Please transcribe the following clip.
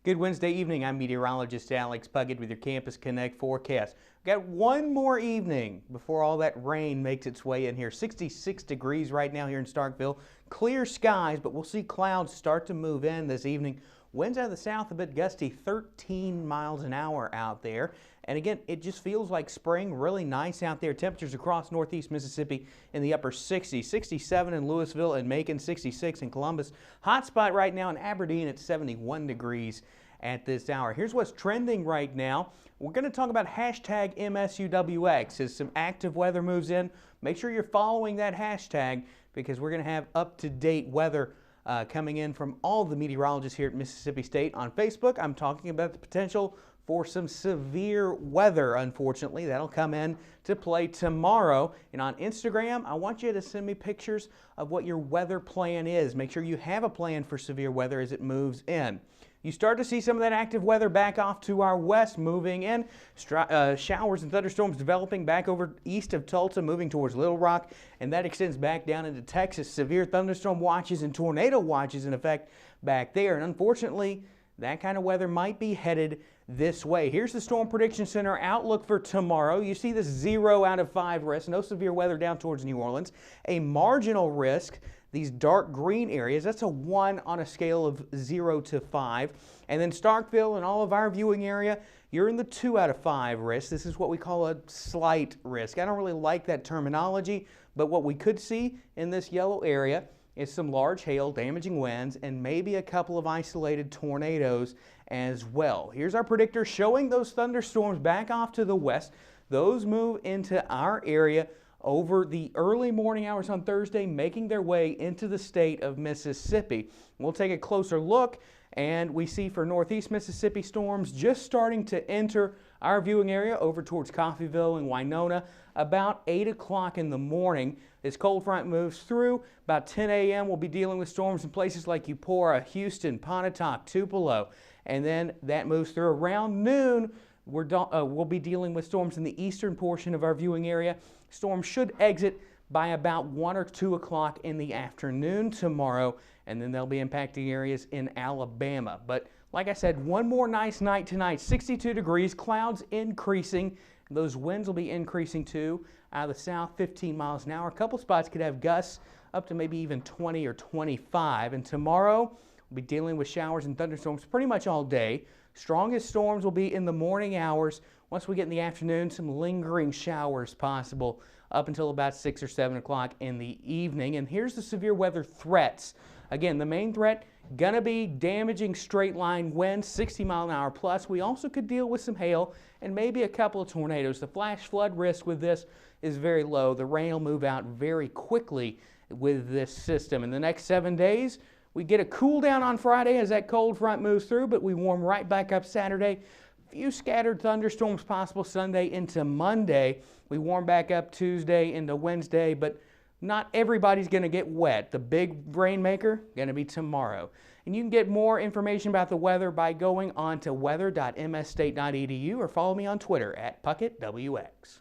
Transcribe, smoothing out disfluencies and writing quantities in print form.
Good Wednesday evening. I'm meteorologist Alex Puckett with your Campus Connect forecast. We've got one more evening before all that rain makes its way in here. 66 degrees right now here in Starkville. Clear skies, but we'll see clouds start to move in this evening. Winds out of the south a bit gusty, 13 miles an hour out there. And again, it just feels like spring, really nice out there. Temperatures across northeast Mississippi in the upper 60s, 67 in Louisville and Macon, 66 in Columbus. Hot spot right now in Aberdeen at 71 degrees at this hour. Here's what's trending right now. We're going to talk about hashtag MSUWX as some active weather moves in. Make sure you're following that hashtag because we're going to have up-to-date weather coming in from all the meteorologists here at Mississippi State. On Facebook, I'm talking about the potential for some severe weather, unfortunately. That'll come in to play tomorrow. And on Instagram, I want you to send me pictures of what your weather plan is. Make sure you have a plan for severe weather as it moves in. You start to see some of that active weather back off to our west, moving in. Showers and thunderstorms developing back over east of Tulsa, moving towards Little Rock, and that extends back down into Texas. Severe thunderstorm watches and tornado watches in effect back there. And unfortunately, that kind of weather might be headed this way. Here's the Storm Prediction Center outlook for tomorrow. You see this 0 out of 5 risk. No severe weather down towards New Orleans. A marginal risk. These dark green areas, that's a 1 on a scale of 0 to 5. And then Starkville and all of our viewing area, you're in the 2 out of 5 risk. This is what we call a slight risk. I don't really like that terminology, but what we could see in this yellow area is some large hail, damaging winds, and maybe a couple of isolated tornadoes as well. Here's our predictor showing those thunderstorms back off to the west. Those move into our area over the early morning hours on Thursday, making their way into the state of Mississippi. We'll take a closer look, and we see for northeast Mississippi storms just starting to enter our viewing area over towards Coffeyville and Winona about 8 o'clock in the morning. This cold front moves through. About 10 a.m. we'll be dealing with storms in places like Eupora, Houston, Pontotoc, Tupelo, and then that moves through around noon. We'll be dealing with storms in the eastern portion of our viewing area. Storms should exit by about 1 or 2 o'clock in the afternoon tomorrow, and then they'll be impacting areas in Alabama. But like I said, one more nice night tonight, 62 degrees, clouds increasing. Those winds will be increasing too. Out of the south, 15 miles an hour. A couple spots could have gusts up to maybe even 20 or 25. And tomorrow, we'll be dealing with showers and thunderstorms pretty much all day. Strongest storms will be in the morning hours. Once we get in the afternoon, some lingering showers possible up until about 6 or 7 o'clock in the evening. And here's the severe weather threats. Again, the main threat gonna be damaging straight line winds, 60 mile an hour plus. We also could deal with some hail and maybe a couple of tornadoes. The flash flood risk with this is very low. The rain will move out very quickly with this system. In the next 7 days, we get a cool down on Friday as that cold front moves through, but we warm right back up Saturday. Few scattered thunderstorms possible Sunday into Monday. We warm back up Tuesday into Wednesday, but not everybody's going to get wet. The big rainmaker going to be tomorrow. And you can get more information about the weather by going on to weather.msstate.edu or follow me on Twitter at PuckettWX.